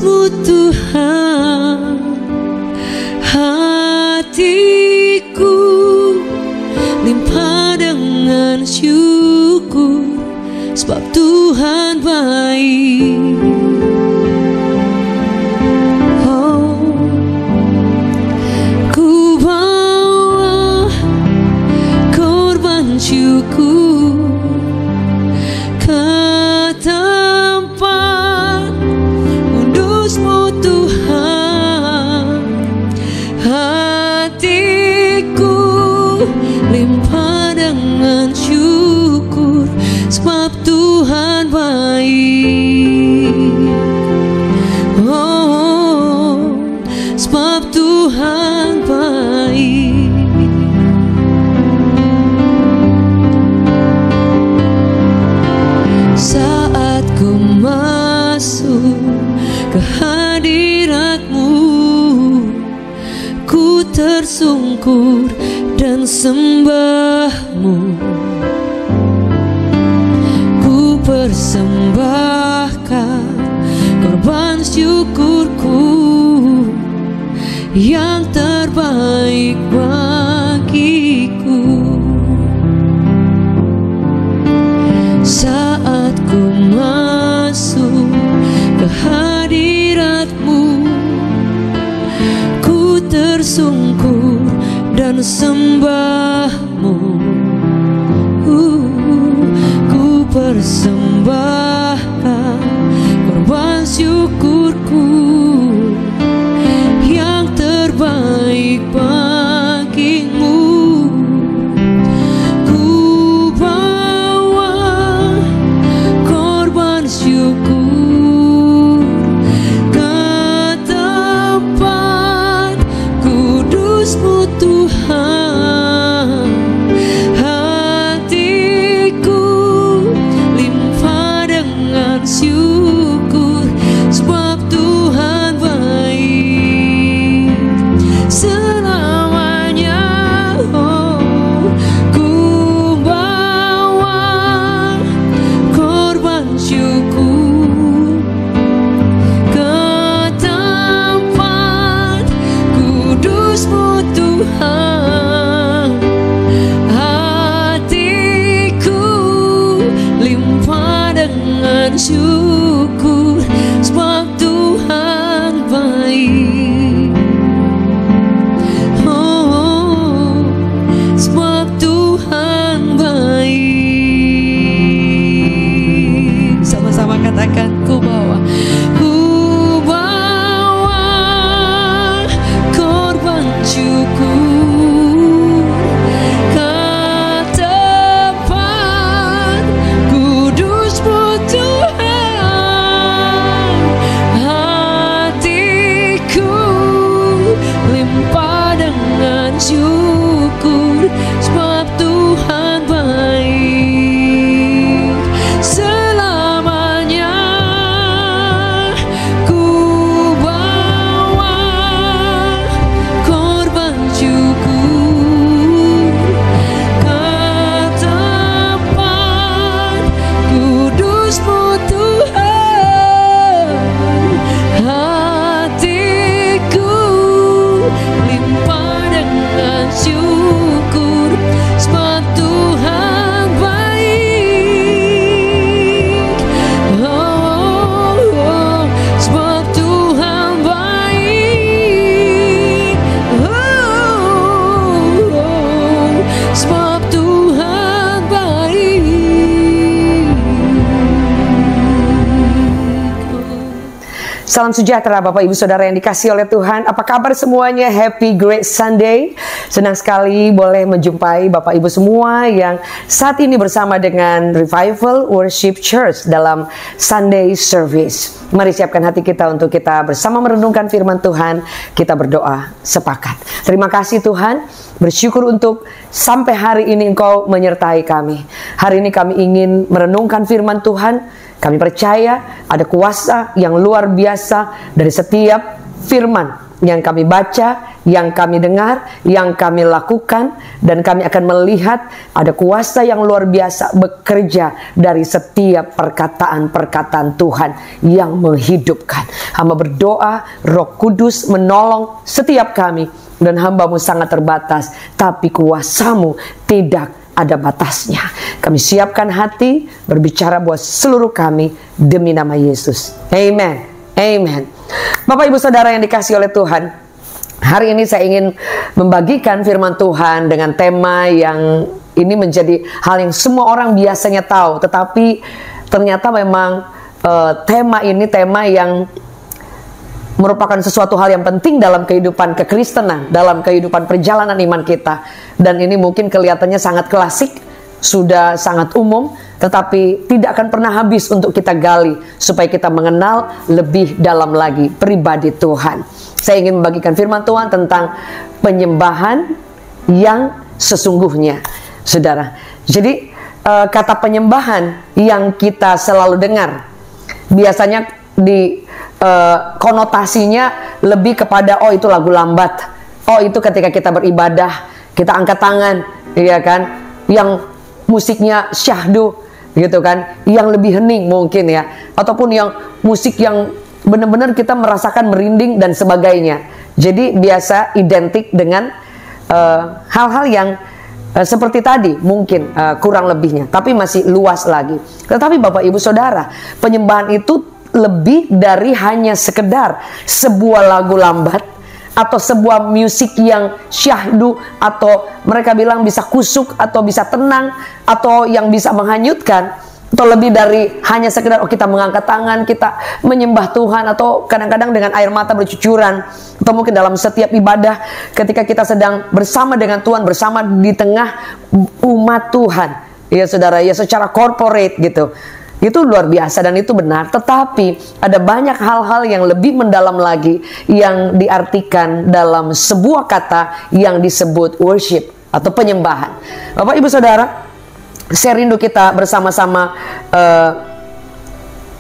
kudus-Mu Tuhan, hatiku limpah dengan syukur, sebab Tuhan baik. Oh, ku bawa korban syukur ke tempat kudus-Mu Tuhan, hatiku limpah dengan syukur, sebab Tuhan baik. Oh, sebab Tuhan baik. Saat ku masuk ke hadirat-Mu, ku tersungkur dan sembah-Mu. Ku persembahkan korban syukurku yang terbaik bagiku. Saat ku masuk ke hadirat-Mu, ku tersungkur dan sembah-Mu. Ku persembahkan korban syukurku yang terbaik bagimu. Ku bawa korban syukur ke tempat kudus-Mu Tuhan, hatiku limpah dengan syukur, sebab Tuhan baik selamanya. Oh, ku bawa korban syukur ke tempat kudus-Mu Tuhan, hatiku limpah dengan syukur, sebab Tuhan baik. Oh, sebab Tuhan baik. Sama-sama katakan, ku bawa korban syukur ke tempat kudus-Mu Tuhan, hatiku limpah dengan syukur, sebab Tuhan baik selamanya. Ku bawa korban syukur ke tempat kudus-Mu Tuhan, hatiku limpah dengan syukur, sebab Tuhan baik. Oh, oh, sebab Tuhan baik. Oh, oh, sebab Tuhan baik. Salam sejahtera Bapak Ibu Saudara yang dikasihi oleh Tuhan. Apa kabar semuanya? Happy Great Sunday. Senang sekali boleh menjumpai Bapak Ibu semua yang saat ini bersama dengan Revival Worship Church dalam Sunday Service. Mari siapkan hati kita untuk kita bersama merenungkan firman Tuhan. Kita berdoa sepakat. Terima kasih Tuhan. Bersyukur untuk sampai hari ini Engkau menyertai kami. Hari ini kami ingin merenungkan firman Tuhan. Kami percaya ada kuasa yang luar biasa dari setiap firman yang kami baca, yang kami dengar, yang kami lakukan, dan kami akan melihat ada kuasa yang luar biasa bekerja dari setiap perkataan-perkataan Tuhan yang menghidupkan. Hamba berdoa, Roh Kudus menolong setiap kami, dan hamba-Mu sangat terbatas, tapi kuasa-Mu tidak ada batasnya. Kami siapkan hati berbicara buat seluruh kami demi nama Yesus. Amen. Amen. Bapak Ibu Saudara yang dikasihi oleh Tuhan, hari ini saya ingin membagikan firman Tuhan dengan tema yang ini menjadi hal yang semua orang biasanya tahu, tetapi ternyata memang tema ini tema yang merupakan sesuatu hal yang penting dalam kehidupan kekristenan, dalam kehidupan perjalanan iman kita. Dan ini mungkin kelihatannya sangat klasik, sudah sangat umum, tetapi tidak akan pernah habis untuk kita gali supaya kita mengenal lebih dalam lagi pribadi Tuhan. Saya ingin membagikan firman Tuhan tentang penyembahan yang sesungguhnya, saudara. Jadi kata penyembahan yang kita selalu dengar biasanya di konotasinya lebih kepada oh itu lagu lambat, oh itu ketika kita beribadah kita angkat tangan, iya kan, yang musiknya syahdu gitu kan, yang lebih hening mungkin ya, ataupun yang musik yang benar-benar kita merasakan merinding dan sebagainya. Jadi biasa identik dengan hal-hal yang seperti tadi mungkin kurang lebihnya, tapi masih luas lagi. Tetapi Bapak Ibu Saudara, penyembahan itu lebih dari hanya sekedar sebuah lagu lambat atau sebuah musik yang syahdu, atau mereka bilang bisa kusuk atau bisa tenang atau yang bisa menghanyutkan, atau lebih dari hanya sekedar oh kita mengangkat tangan, kita menyembah Tuhan, atau kadang-kadang dengan air mata bercucuran, atau mungkin dalam setiap ibadah ketika kita sedang bersama dengan Tuhan, bersama di tengah umat Tuhan, ya saudara, ya secara corporate gitu. Itu luar biasa dan itu benar. Tetapi ada banyak hal-hal yang lebih mendalam lagi yang diartikan dalam sebuah kata yang disebut worship atau penyembahan. Bapak Ibu Saudara, saya rindu kita bersama-sama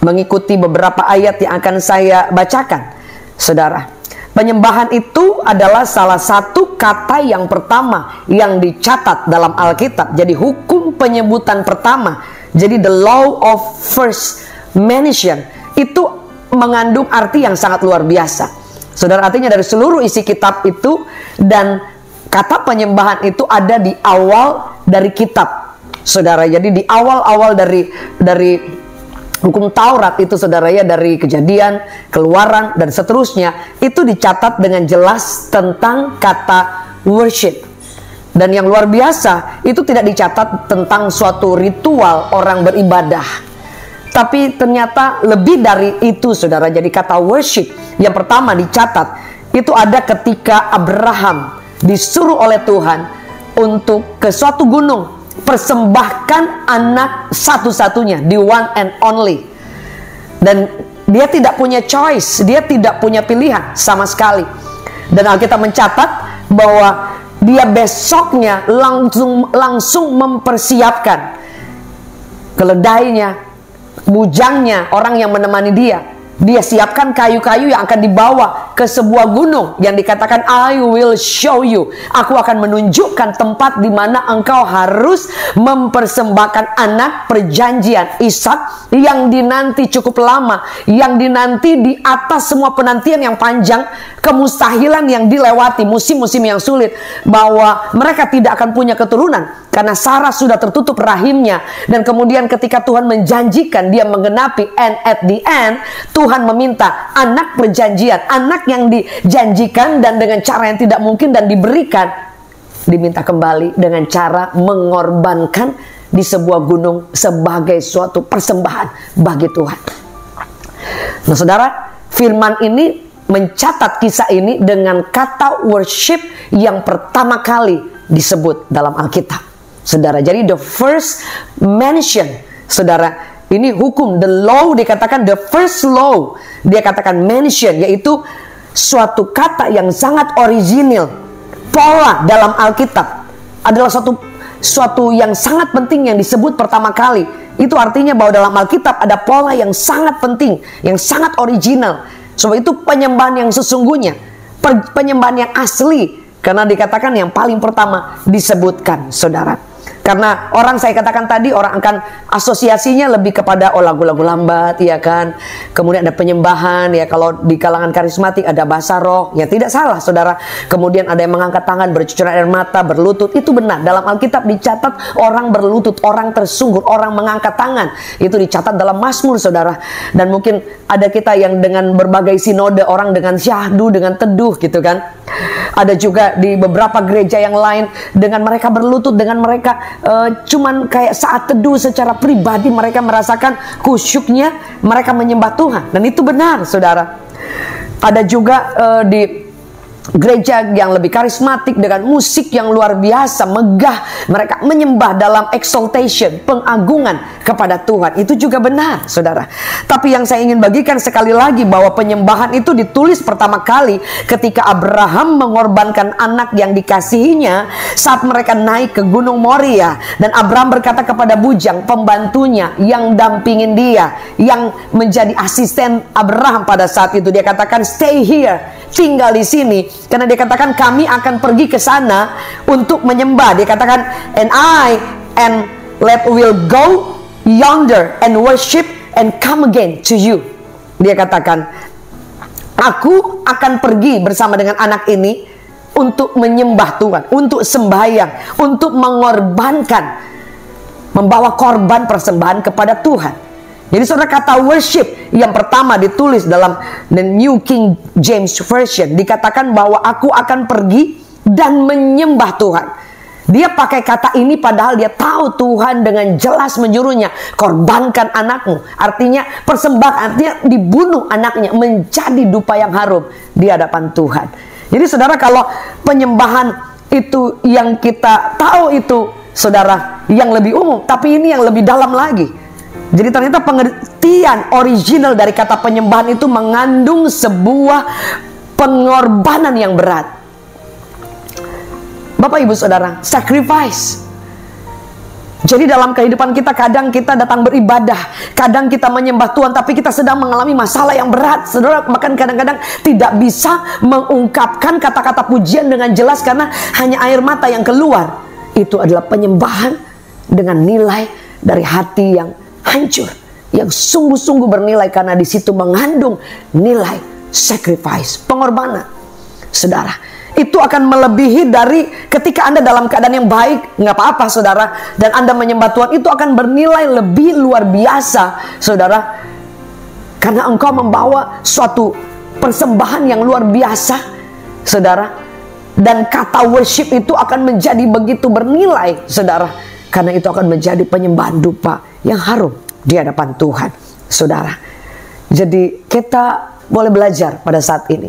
mengikuti beberapa ayat yang akan saya bacakan. Saudara, penyembahan itu adalah salah satu kata yang pertama yang dicatat dalam Alkitab. Jadi hukum penyebutan pertama, jadi the law of first mention, itu mengandung arti yang sangat luar biasa. Saudara, artinya dari seluruh isi kitab itu, dan kata penyembahan itu ada di awal dari kitab. Saudara, jadi di awal-awal dari hukum Taurat itu saudara ya, dari Kejadian, Keluaran dan seterusnya, itu dicatat dengan jelas tentang kata worship. Dan yang luar biasa, itu tidak dicatat tentang suatu ritual orang beribadah, tapi ternyata lebih dari itu saudara. Jadi kata worship yang pertama dicatat itu ada ketika Abraham disuruh oleh Tuhan untuk ke suatu gunung, persembahkan anak satu-satunya, the one and only. Dan dia tidak punya choice, dia tidak punya pilihan sama sekali. Dan Alkitab mencatat bahwa dia besoknya langsung mempersiapkan keledainya, bujangnya, orang yang menemani dia. Dia siapkan kayu-kayu yang akan dibawa ke sebuah gunung yang dikatakan I will show you. Aku akan menunjukkan tempat di mana engkau harus mempersembahkan anak perjanjian Ishak yang dinanti cukup lama, yang dinanti di atas semua penantian yang panjang, kemustahilan yang dilewati, musim-musim yang sulit, bahwa mereka tidak akan punya keturunan karena Sarah sudah tertutup rahimnya. Dan kemudian ketika Tuhan menjanjikan, dia menggenapi, and at the end Tuhan meminta anak perjanjian, anak yang dijanjikan dan dengan cara yang tidak mungkin dan diberikan, diminta kembali dengan cara mengorbankan di sebuah gunung sebagai suatu persembahan bagi Tuhan. Nah saudara, firman ini mencatat kisah ini dengan kata worship yang pertama kali disebut dalam Alkitab. Saudara, jadi the first mention, saudara, ini hukum, the law, dikatakan the first law, dia katakan mention, yaitu suatu kata yang sangat original. Pola dalam Alkitab adalah suatu yang sangat penting yang disebut pertama kali. Itu artinya bahwa dalam Alkitab ada pola yang sangat penting, yang sangat original. Sebab itu penyembahan yang sesungguhnya, penyembahan yang asli. Karena dikatakan yang paling pertama disebutkan, saudara. Karena orang, saya katakan tadi, orang akan asosiasinya lebih kepada lagu-lagu lambat, ya kan. Kemudian ada penyembahan, ya, kalau di kalangan karismatik ada bahasa roh, ya tidak salah, saudara. Kemudian ada yang mengangkat tangan, bercucuran air mata, berlutut, itu benar. Dalam Alkitab dicatat orang berlutut, orang tersungkur, orang mengangkat tangan. Itu dicatat dalam Mazmur, saudara. Dan mungkin ada kita yang dengan berbagai sinode, orang dengan syahdu, dengan teduh, gitu kan. Ada juga di beberapa gereja yang lain dengan mereka berlutut, dengan mereka cuman kayak saat teduh secara pribadi mereka merasakan kusyuknya, mereka menyembah Tuhan. Dan itu benar, saudara. Ada juga di gereja yang lebih karismatik dengan musik yang luar biasa, megah, mereka menyembah dalam exaltation, pengagungan kepada Tuhan. Itu juga benar, saudara. Tapi yang saya ingin bagikan sekali lagi, bahwa penyembahan itu ditulis pertama kali ketika Abraham mengorbankan anak yang dikasihinya saat mereka naik ke Gunung Moria. Dan Abraham berkata kepada bujang pembantunya yang dampingin dia, yang menjadi asisten Abraham pada saat itu, dia katakan, stay here, tinggal di sini. Karena dia katakan, kami akan pergi ke sana untuk menyembah. Dia katakan, and let will go yonder and worship and come again to you. Dia katakan, aku akan pergi bersama dengan anak ini untuk menyembah Tuhan, untuk sembahyang, untuk mengorbankan, membawa korban persembahan kepada Tuhan. Jadi saudara, kata worship yang pertama ditulis dalam the New King James Version, dikatakan bahwa aku akan pergi dan menyembah Tuhan. Dia pakai kata ini padahal dia tahu Tuhan dengan jelas menyuruhnya, korbankan anakmu. Artinya persembahan, artinya dibunuh anaknya menjadi dupa yang harum di hadapan Tuhan. Jadi saudara, kalau penyembahan itu yang kita tahu itu, saudara, yang lebih umum, tapi ini yang lebih dalam lagi. Jadi ternyata pengertian original dari kata penyembahan itu mengandung sebuah pengorbanan yang berat. Bapak ibu saudara, sacrifice. Jadi dalam kehidupan kita, kadang kita datang beribadah, kadang kita menyembah Tuhan, tapi kita sedang mengalami masalah yang berat, saudara. Bahkan kadang-kadang tidak bisa mengungkapkan kata-kata pujian dengan jelas karena hanya air mata yang keluar. Itu adalah penyembahan dengan nilai dari hati yang hancur, yang sungguh-sungguh bernilai, karena di situ mengandung nilai sacrifice, pengorbanan. Saudara, itu akan melebihi dari ketika Anda dalam keadaan yang baik, nggak apa-apa, saudara, dan Anda menyembah Tuhan, itu akan bernilai lebih luar biasa, saudara, karena engkau membawa suatu persembahan yang luar biasa, saudara. Dan kata worship itu akan menjadi begitu bernilai, saudara, karena itu akan menjadi penyembahan dupa yang harum di hadapan Tuhan, saudara. Jadi kita boleh belajar pada saat ini.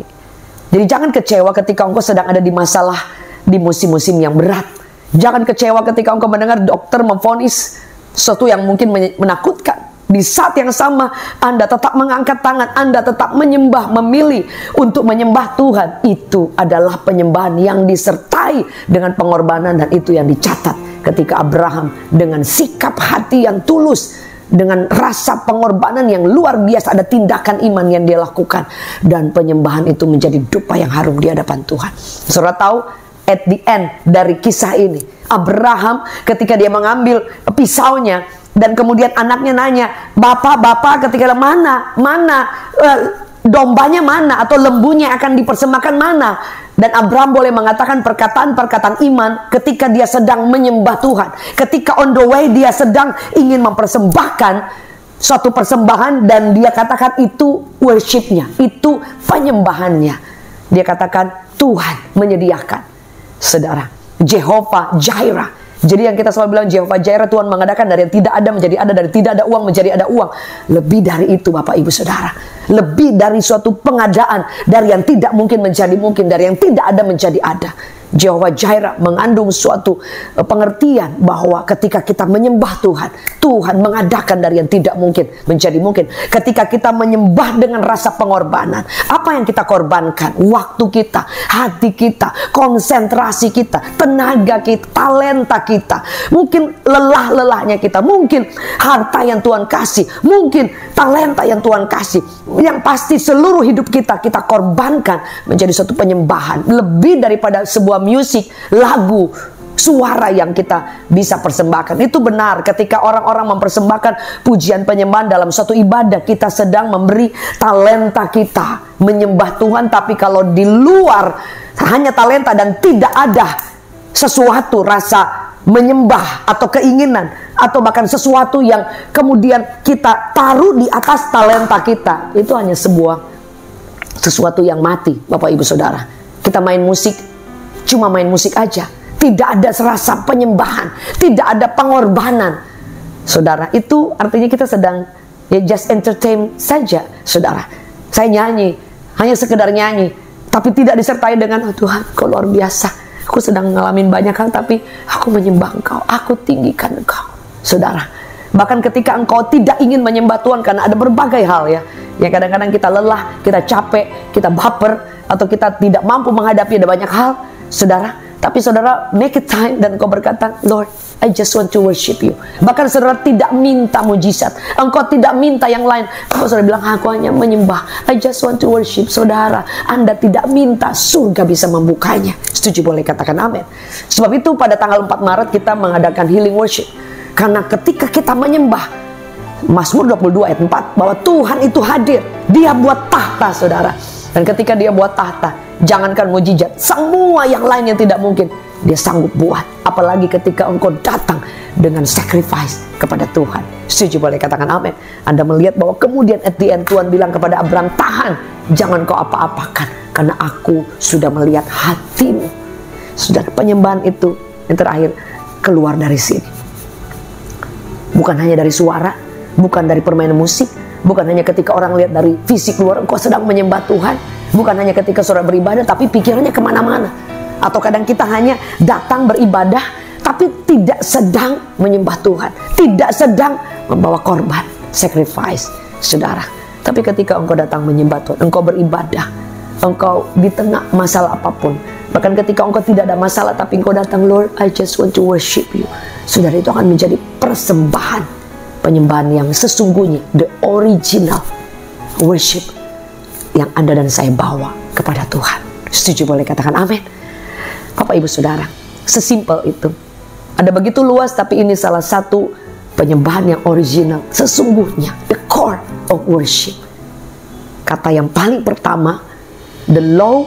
Jadi jangan kecewa ketika engkau sedang ada di masalah, di musim-musim yang berat. Jangan kecewa ketika engkau mendengar dokter memvonis sesuatu yang mungkin menakutkan. Di saat yang sama Anda tetap mengangkat tangan, Anda tetap menyembah, memilih untuk menyembah Tuhan. Itu adalah penyembahan yang disertai dengan pengorbanan, dan itu yang dicatat ketika Abraham dengan sikap hati yang tulus, dengan rasa pengorbanan yang luar biasa, ada tindakan iman yang dia lakukan, dan penyembahan itu menjadi dupa yang harum di hadapan Tuhan. Saudara tahu, at the end dari kisah ini, Abraham ketika dia mengambil pisaunya, dan kemudian anaknya nanya, Bapak, ketika mana dombanya mana, atau lembunya akan dipersembahkan mana? Dan Abraham boleh mengatakan perkataan-perkataan iman ketika dia sedang menyembah Tuhan. Ketika on the way dia sedang ingin mempersembahkan suatu persembahan, dan dia katakan itu worshipnya, itu penyembahannya. Dia katakan Tuhan menyediakan, saudara, Jehovah Jireh. Jadi yang kita selalu bilang Jehovah Jireh, Tuhan mengadakan dari yang tidak ada menjadi ada, dari tidak ada uang menjadi ada uang. Lebih dari itu Bapak Ibu Saudara, lebih dari suatu pengadaan, dari yang tidak mungkin menjadi mungkin, dari yang tidak ada menjadi ada. Jehovah Jireh mengandung suatu pengertian bahwa ketika kita menyembah Tuhan, Tuhan mengadakan dari yang tidak mungkin menjadi mungkin. Ketika kita menyembah dengan rasa pengorbanan, apa yang kita korbankan? Waktu kita, hati kita, konsentrasi kita, tenaga kita, talenta kita, mungkin lelah-lelahnya kita, mungkin harta yang Tuhan kasih, mungkin talenta yang Tuhan kasih. Yang pasti seluruh hidup kita korbankan menjadi suatu penyembahan, lebih daripada sebuah musik, lagu, suara yang kita bisa persembahkan. Itu benar, ketika orang-orang mempersembahkan pujian penyembahan dalam suatu ibadah, kita sedang memberi talenta kita menyembah Tuhan. Tapi kalau di luar hanya talenta dan tidak ada sesuatu rasa menyembah atau keinginan, atau bahkan sesuatu yang kemudian kita taruh di atas talenta kita, itu hanya sesuatu yang mati, Bapak Ibu Saudara. Kita main musik, cuma main musik aja, tidak ada rasa penyembahan, tidak ada pengorbanan. Saudara, itu artinya kita sedang just entertain saja, saudara. Saya nyanyi, hanya sekedar nyanyi, tapi tidak disertai dengan, oh Tuhan, Kau luar biasa, aku sedang ngalamin banyak hal, tapi aku menyembah Engkau, aku tinggikan Engkau. Saudara, bahkan ketika engkau tidak ingin menyembah Tuhan karena ada berbagai hal ya, yang kadang-kadang kita lelah, kita capek, kita baper, atau kita tidak mampu menghadapi ada banyak hal, saudara. Tapi saudara make it time dan engkau berkata, Lord, I just want to worship you. Bahkan saudara tidak minta mujizat, engkau tidak minta yang lain, engkau saudara bilang, aku hanya menyembah, I just want to worship. Saudara, Anda tidak minta, surga bisa membukanya. Setuju? Boleh katakan amin. Sebab itu pada tanggal 4 Maret kita mengadakan healing worship. Karena ketika kita menyembah, Mazmur 22 ayat 4, bahwa Tuhan itu hadir, Dia buat tahta, saudara. Dan ketika Dia buat tahta, jangankan mujizat, semua yang lain yang tidak mungkin Dia sanggup buat. Apalagi ketika engkau datang dengan sacrifice kepada Tuhan. Setuju? Boleh katakan amin. Anda melihat bahwa kemudian at the end Tuhan bilang kepada Abraham, tahan, jangan kau apa-apakan, karena aku sudah melihat hatimu. Saudara, penyembahan itu yang terakhir keluar dari sini. Bukan hanya dari suara, bukan dari permainan musik, bukan hanya ketika orang lihat dari fisik luar engkau sedang menyembah Tuhan, bukan hanya ketika saudara beribadah tapi pikirannya kemana-mana. Atau kadang kita hanya datang beribadah tapi tidak sedang menyembah Tuhan, tidak sedang membawa korban, sacrifice, saudara. Tapi ketika engkau datang menyembah Tuhan, engkau beribadah, engkau di tengah masalah apapun, bahkan ketika engkau tidak ada masalah tapi engkau datang, Lord, I just want to worship you. Saudara, itu akan menjadi persembahan, penyembahan yang sesungguhnya, the original worship yang Anda dan saya bawa kepada Tuhan. Setuju? Boleh katakan amin. Bapak Ibu Saudara, sesimpel itu. Ada begitu luas, tapi ini salah satu penyembahan yang original, sesungguhnya the core of worship. Kata yang paling pertama, the law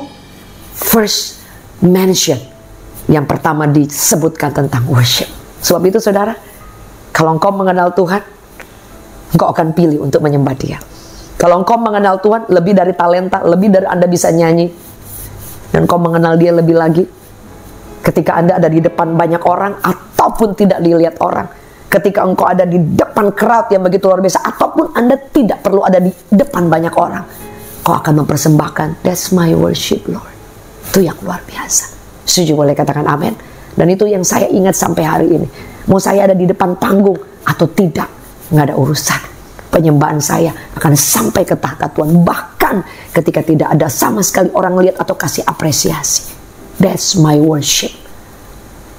first mention, yang pertama disebutkan tentang worship. Sebab itu saudara, kalau engkau mengenal Tuhan, engkau akan pilih untuk menyembah Dia. Kalau engkau mengenal Tuhan, lebih dari talenta, lebih dari Anda bisa nyanyi, dan engkau mengenal Dia lebih lagi, ketika Anda ada di depan banyak orang ataupun tidak dilihat orang, ketika engkau ada di depan crowd yang begitu luar biasa, ataupun Anda tidak perlu ada di depan banyak orang, kau akan mempersembahkan, that's my worship, Lord. Itu yang luar biasa. Setuju? Boleh katakan amin. Dan itu yang saya ingat sampai hari ini. Mau saya ada di depan panggung atau tidak, nggak ada urusan. Penyembahan saya akan sampai ke tahta Tuhan. Bahkan ketika tidak ada sama sekali orang lihat atau kasih apresiasi. That's my worship.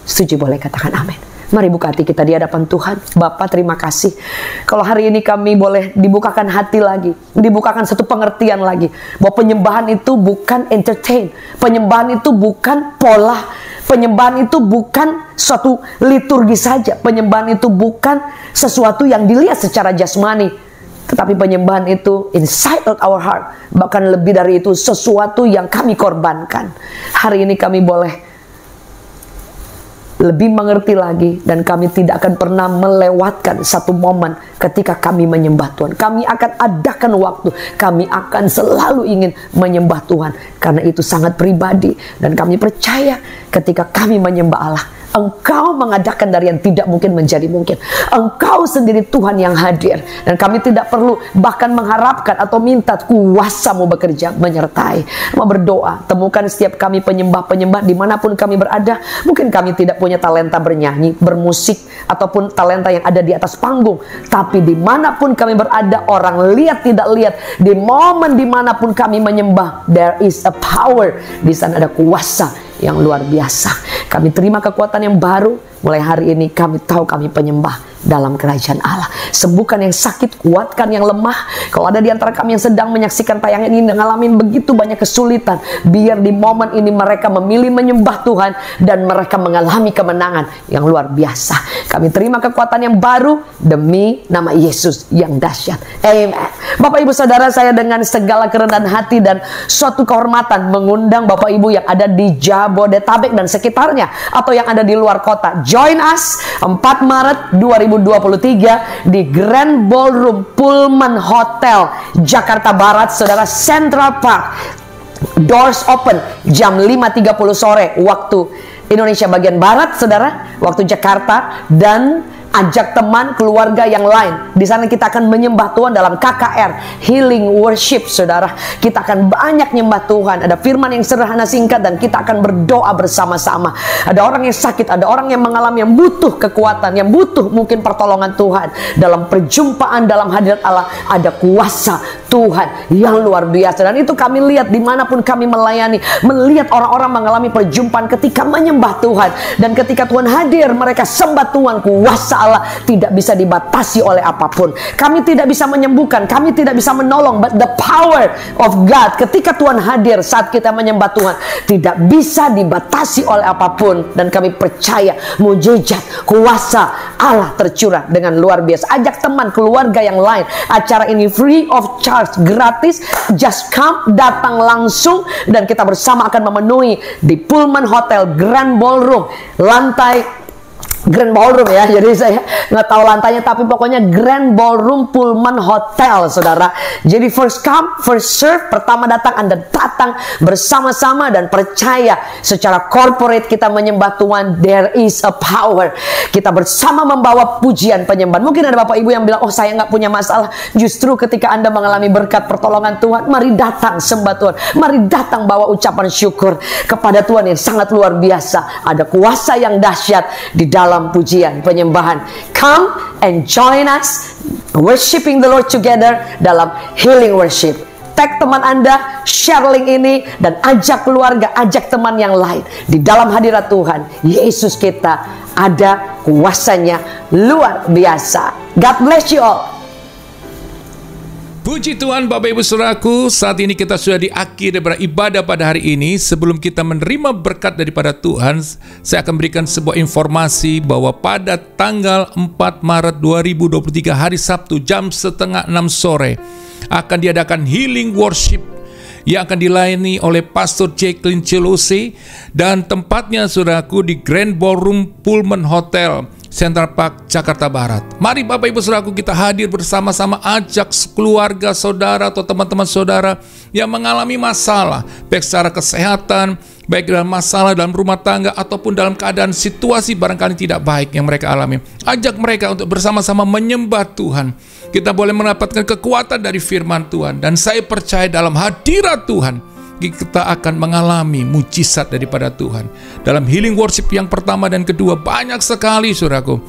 Setuju? Boleh katakan amin. Mari buka hati kita di hadapan Tuhan. Bapa, terima kasih. Kalau hari ini kami boleh dibukakan hati lagi, dibukakan satu pengertian lagi, bahwa penyembahan itu bukan entertain. Penyembahan itu bukan pola. Penyembahan itu bukan suatu liturgi saja. Penyembahan itu bukan sesuatu yang dilihat secara jasmani. Tetapi penyembahan itu inside of our heart. Bahkan lebih dari itu, sesuatu yang kami korbankan. Hari ini kami boleh lebih mengerti lagi, dan kami tidak akan pernah melewatkan satu momen ketika kami menyembah Tuhan. Kami akan adakan waktu, kami akan selalu ingin menyembah Tuhan, karena itu sangat pribadi. Dan kami percaya ketika kami menyembah Allah, Engkau mengadakan dari yang tidak mungkin menjadi mungkin. Engkau sendiri Tuhan yang hadir. Dan kami tidak perlu bahkan mengharapkan atau minta kuasa-Mu bekerja menyertai. Mau berdoa, temukan setiap kami penyembah-penyembah dimanapun kami berada. Mungkin kami tidak punya talenta bernyanyi, bermusik, ataupun talenta yang ada di atas panggung. Tapi dimanapun kami berada, orang lihat tidak lihat, di momen dimanapun kami menyembah, there is a power. Di sana ada kuasa yang luar biasa. Kami terima kekuatan yang baru. Mulai hari ini kami tahu kami penyembah dalam kerajaan Allah. Sembuhkan yang sakit, kuatkan yang lemah. Kalau ada di antara kami yang sedang menyaksikan tayangan ini dan ngalamin begitu banyak kesulitan, biar di momen ini mereka memilih menyembah Tuhan dan mereka mengalami kemenangan yang luar biasa. Kami terima kekuatan yang baru demi nama Yesus yang dahsyat. Amen. Bapak Ibu Saudara, saya dengan segala kerendahan hati dan suatu kehormatan mengundang Bapak Ibu yang ada di Jabodetabek dan sekitarnya atau yang ada di luar kota. Join us 4 Maret 2023 di Grand Ballroom Pullman Hotel Jakarta Barat, Saudara, Central Park. Doors open jam 5.30 sore waktu Indonesia bagian Barat, Saudara, waktu Jakarta. Dan ajak teman, keluarga yang lain. Di sana kita akan menyembah Tuhan dalam KKR, Healing Worship, Saudara. Kita akan banyak nyembah Tuhan. Ada firman yang sederhana singkat dan kita akan berdoa bersama-sama. Ada orang yang sakit, ada orang yang mengalami, yang butuh kekuatan, yang butuh mungkin pertolongan Tuhan. Dalam perjumpaan, dalam hadirat Allah, ada kuasa Tuhan yang luar biasa. Dan itu kami lihat dimanapun kami melayani, melihat orang-orang mengalami perjumpaan ketika menyembah Tuhan. Dan ketika Tuhan hadir, mereka sembah Tuhan. Kuasa Allah tidak bisa dibatasi oleh apapun. Kami tidak bisa menyembuhkan, kami tidak bisa menolong, but the power of God ketika Tuhan hadir saat kita menyembah Tuhan tidak bisa dibatasi oleh apapun. Dan kami percaya mujizat kuasa Allah tercurah dengan luar biasa. Ajak teman, keluarga yang lain. Acara ini free of charge, gratis. Just come, datang langsung, dan kita bersama akan memenuhi di Pullman Hotel Grand Ballroom, lantai Grand Ballroom ya, jadi saya nggak tahu lantainya, tapi pokoknya Grand Ballroom Pullman Hotel, Saudara. Jadi first come, first serve. Pertama datang, Anda datang bersama-sama dan percaya secara corporate kita menyembah Tuhan. There is a power. Kita bersama membawa pujian penyembahan. Mungkin ada Bapak Ibu yang bilang, oh saya nggak punya masalah. Justru ketika Anda mengalami berkat pertolongan Tuhan, mari datang sembah Tuhan. Mari datang bawa ucapan syukur kepada Tuhan yang sangat luar biasa. Ada kuasa yang dahsyat di dalam pujian penyembahan. Come and join us worshiping the Lord together dalam healing worship. Tag teman Anda, share link ini, dan ajak keluarga, ajak teman yang lain. Di dalam hadirat Tuhan, Yesus kita ada kuasanya luar biasa. God bless you all. Puji Tuhan, Bapak Ibu Saudaraku, saat ini kita sudah di akhir daripada ibadah pada hari ini. Sebelum kita menerima berkat daripada Tuhan, saya akan berikan sebuah informasi bahwa pada tanggal 4 Maret 2023 hari Sabtu jam 5:30 sore akan diadakan healing worship yang akan dilayani oleh Pastor Jacqueline Celose, dan tempatnya, saudaraku, di Grand Ballroom Pullman Hotel Central Park, Jakarta Barat. Mari Bapak Ibu Saudaraku, kita hadir bersama-sama, ajak keluarga saudara atau teman-teman saudara yang mengalami masalah, baik secara kesehatan, baik dalam masalah dalam rumah tangga, ataupun dalam keadaan situasi barangkali tidak baik yang mereka alami. Ajak mereka untuk bersama-sama menyembah Tuhan. Kita boleh mendapatkan kekuatan dari firman Tuhan. Dan saya percaya dalam hadirat Tuhan, kita akan mengalami mujizat daripada Tuhan. Dalam healing worship yang pertama dan kedua, banyak sekali, saudaraku,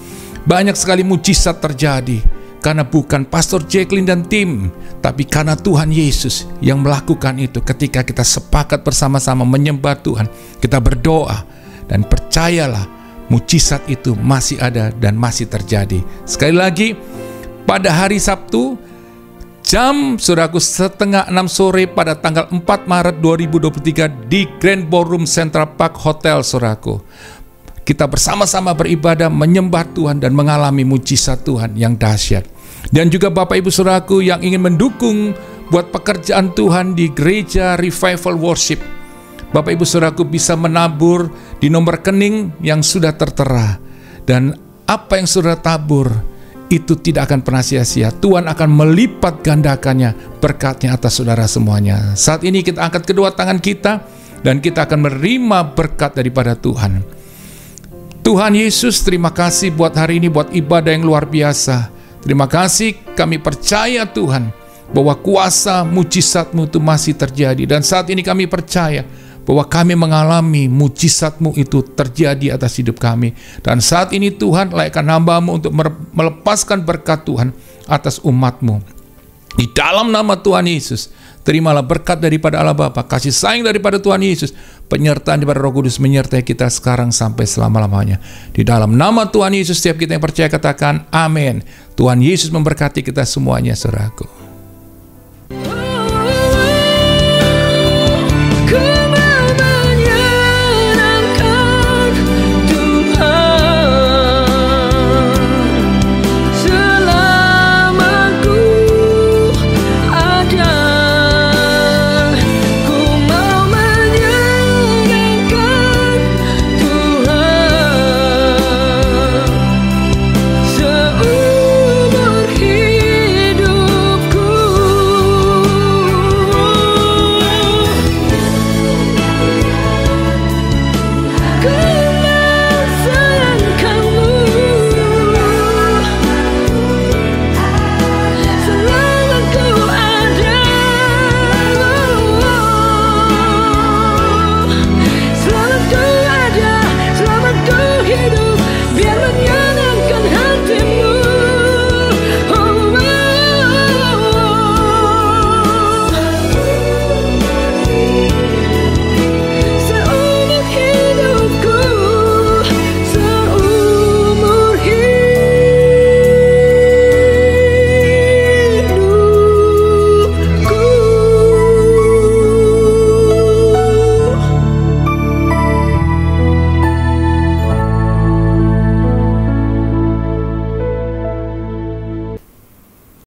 banyak sekali mujizat terjadi. Karena bukan Pastor Jacqueline dan tim, tapi karena Tuhan Yesus yang melakukan itu. Ketika kita sepakat bersama-sama menyembah Tuhan, kita berdoa, dan percayalah, mujizat itu masih ada dan masih terjadi. Sekali lagi, pada hari Sabtu jam, saudaraku, 5:30 sore pada tanggal 4 Maret 2023 di Grand Ballroom Central Park Hotel, saudaraku. Kita bersama-sama beribadah, menyembah Tuhan, dan mengalami mujizat Tuhan yang dahsyat. Dan juga Bapak Ibu Saudaraku yang ingin mendukung buat pekerjaan Tuhan di Gereja Revival Worship, Bapak Ibu Saudaraku bisa menabur di nomor rekening yang sudah tertera. Dan apa yang saudara tabur itu tidak akan pernah sia-sia. Tuhan akan melipat gandakannya berkatnya atas saudara semuanya. Saat ini kita angkat kedua tangan kita dan kita akan menerima berkat daripada Tuhan. Tuhan Yesus, terima kasih buat hari ini, buat ibadah yang luar biasa. Terima kasih, kami percaya Tuhan, bahwa kuasa mujizat-Mu itu masih terjadi. Dan saat ini kami percaya bahwa kami mengalami mujizat-Mu itu terjadi atas hidup kami. Dan saat ini Tuhan, layakkan hamba-Mu untuk melepaskan berkat Tuhan atas umat-Mu. Di dalam nama Tuhan Yesus, terimalah berkat daripada Allah Bapa, kasih sayang daripada Tuhan Yesus, penyertaan daripada Roh Kudus menyertai kita sekarang sampai selama-lamanya. Di dalam nama Tuhan Yesus, setiap kita yang percaya katakan amin. Tuhan Yesus memberkati kita semuanya, saudaraku.